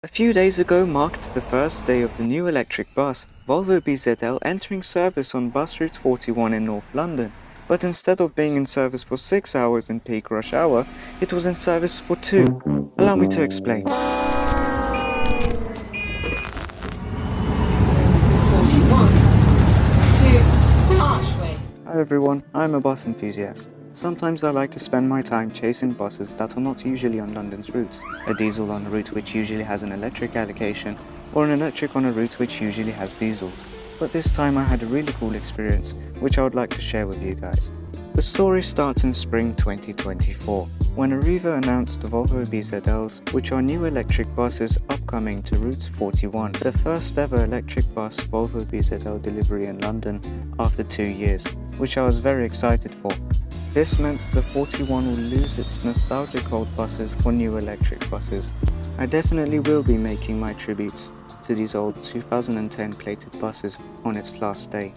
A few days ago marked the first day of the new electric bus, Volvo BZL, entering service on bus route 41 in North London. But instead of being in service for 6 hours in peak rush hour, it was in service for 2. Allow me to explain. 41 to Archway. Hi everyone, I'm a bus enthusiast. Sometimes I like to spend my time chasing buses that are not usually on London's routes. A diesel on a route which usually has an electric allocation, or an electric on a route which usually has diesels. But this time I had a really cool experience, which I would like to share with you guys. The story starts in spring 2024, when Arriva announced the Volvo BZLs, which are new electric buses upcoming to Route 41, the first ever electric bus Volvo BZL delivery in London after 2 years, which I was very excited for. This meant the 41 will lose its nostalgic old buses for new electric buses. I definitely will be making my tributes to these old 2010 plated buses on its last day.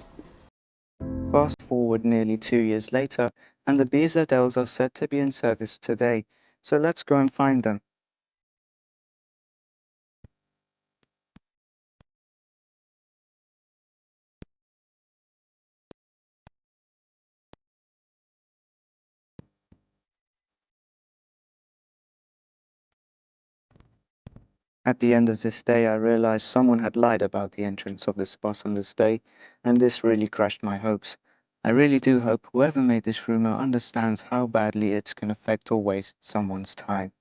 Fast forward nearly 2 years later, and the BZLs are set to be in service today, so let's go and find them. At the end of this day, I realized someone had lied about the entrance of this bus on this day, and this really crushed my hopes. I really do hope whoever made this rumor understands how badly it can affect or waste someone's time.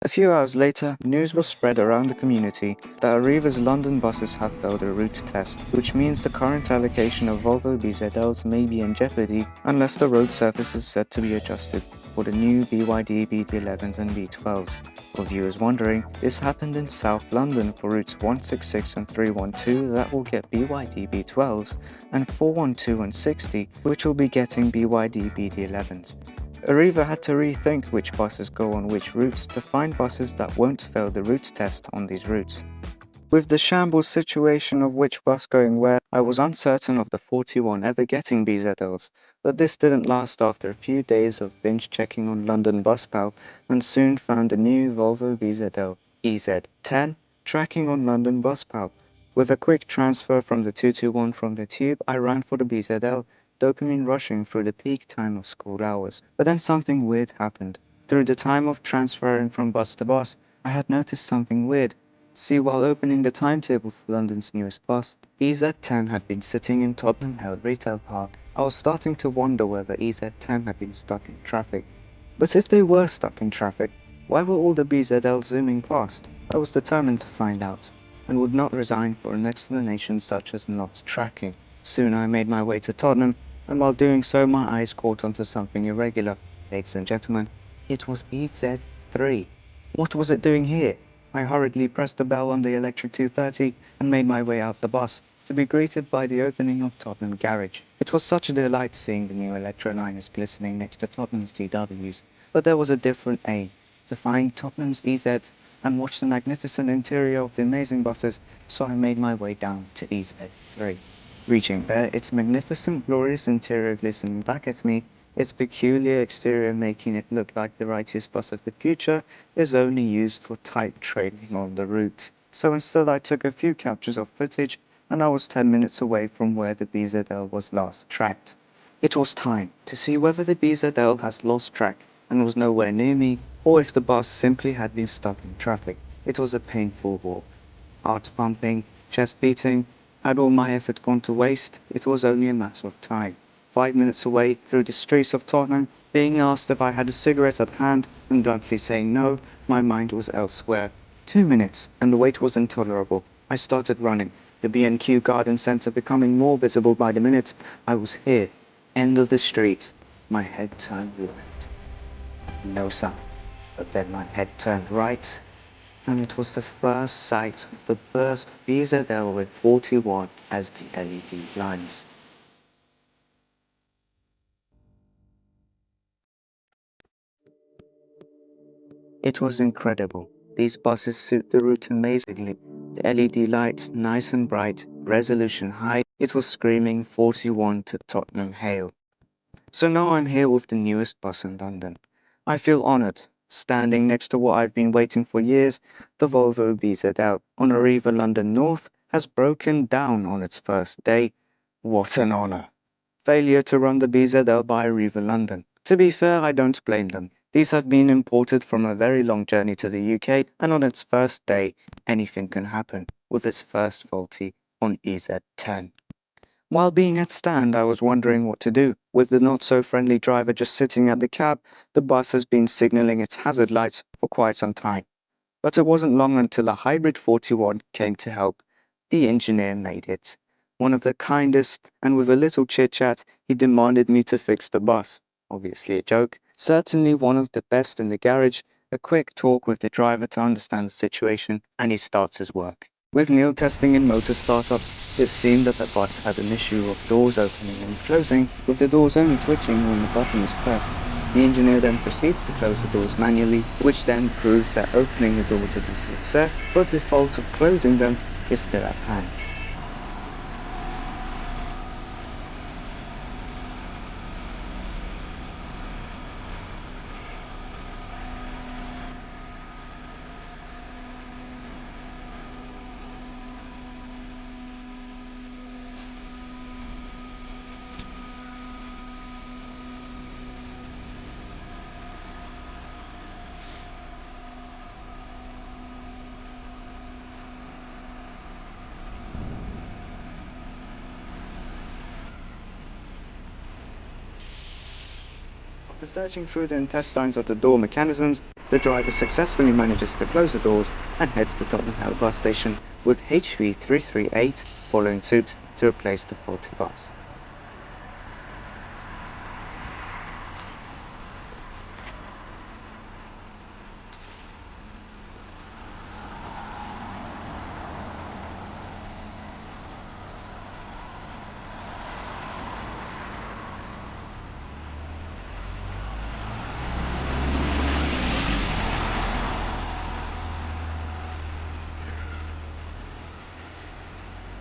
A few hours later, news was spread around the community that Arriva's London buses have failed a route test, which means the current allocation of Volvo BZLs may be in jeopardy unless the road surface is set to be adjusted for the new BYD BD11s and B12s. For viewers wondering, this happened in South London for routes 166 and 312 that will get BYD B12s, and 412 and 60 which will be getting BYD BD11s. Arriva had to rethink which buses go on which routes to find buses that won't fail the route test on these routes. With the shambles situation of which bus going where, I was uncertain of the 41 ever getting BZLs, but this didn't last after a few days of binge checking on London BusPal, and soon found a new Volvo BZL EZ10 tracking on London BusPal. With a quick transfer from the 221 from the tube, I ran for the BZL, dopamine rushing through the peak time of school hours. But then something weird happened. Through the time of transferring from bus to bus, I had noticed something weird. See, while opening the timetable for London's newest bus, EZ10 had been sitting in Tottenham Hale Retail Park. I was starting to wonder whether EZ10 had been stuck in traffic. But if they were stuck in traffic, why were all the BZLs zooming past? I was determined to find out, and would not resign for an explanation such as not tracking. Soon I made my way to Tottenham, and while doing so my eyes caught onto something irregular. Ladies and gentlemen, it was EZ3. What was it doing here? I hurriedly pressed the bell on the electric 230 and made my way out the bus, to be greeted by the opening of Tottenham Garage. It was such a delight seeing the new Electroliners glistening next to Tottenham's TWs, but there was a different aim, to find Tottenham's EZs and watch the magnificent interior of the amazing buses, so I made my way down to EZ3. Reaching there, its magnificent, glorious interior glistening back at me, its peculiar exterior making it look like the righteous bus of the future is only used for type training on the route. So instead I took a few captures of footage, and I was 10 minutes away from where the BZL was last tracked. It was time to see whether the BZL has lost track and was nowhere near me, or if the bus simply had been stuck in traffic. It was a painful walk. Heart pumping, chest beating. Had all my effort gone to waste, it was only a matter of time. 5 minutes away, through the streets of Tottenham, being asked if I had a cigarette at hand, and bluntly saying no, my mind was elsewhere. 2 minutes, and the wait was intolerable. I started running, the B&Q Garden Centre becoming more visible by the minute. I was here, end of the street. My head turned left. No sound. But then my head turned right, and it was the first sight of the first BZL with 41 as the LED lines. It was incredible. These buses suit the route amazingly. The LED lights nice and bright, resolution high. It was screaming 41 to Tottenham Hale. So now I'm here with the newest bus in London. I feel honoured, standing next to what I've been waiting for years, the Volvo BZL on Arriva London North has broken down on its first day. What an honour! Failure to run the BZL by Arriva London. To be fair, I don't blame them. These have been imported from a very long journey to the UK, and on its first day, anything can happen with its first faulty on EZ10. While being at stand, I was wondering what to do. With the not-so-friendly driver just sitting at the cab, the bus has been signalling its hazard lights for quite some time. But it wasn't long until a hybrid 41 came to help. The engineer made it. One of the kindest, and with a little chit-chat, he demanded me to fix the bus. Obviously a joke. Certainly one of the best in the garage. A quick talk with the driver to understand the situation, and he starts his work. With Neil testing in motor startups, it seemed that the bus had an issue of doors opening and closing, with the doors only twitching when the button is pressed. The engineer then proceeds to close the doors manually, which then proves that opening the doors is a success, but the fault of closing them is still at hand. After searching through the intestines of the door mechanisms, the driver successfully manages to close the doors and heads to Tottenham Hale bus station, with HV338 following suit to replace the faulty bus.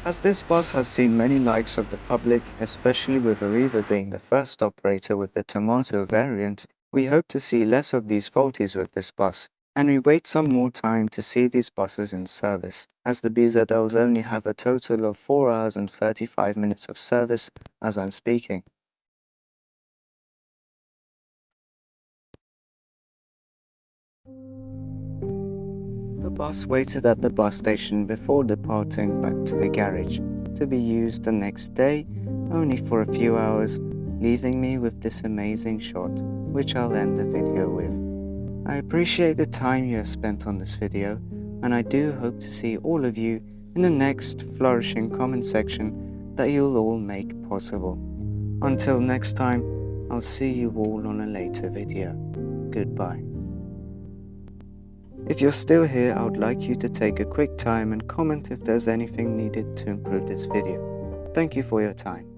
As this bus has seen many likes of the public, especially with Arriva being the first operator with the tomato variant, we hope to see less of these faulties with this bus, and we wait some more time to see these buses in service, as the BZLs only have a total of 4 hours and 35 minutes of service as I'm speaking. The bus waited at the bus station before departing back to the garage, to be used the next day, only for a few hours, leaving me with this amazing shot, which I'll end the video with. I appreciate the time you have spent on this video, and I do hope to see all of you in the next flourishing comment section that you'll all make possible. Until next time, I'll see you all on a later video. Goodbye. If you're still here, I would like you to take a quick time and comment if there's anything needed to improve this video. Thank you for your time.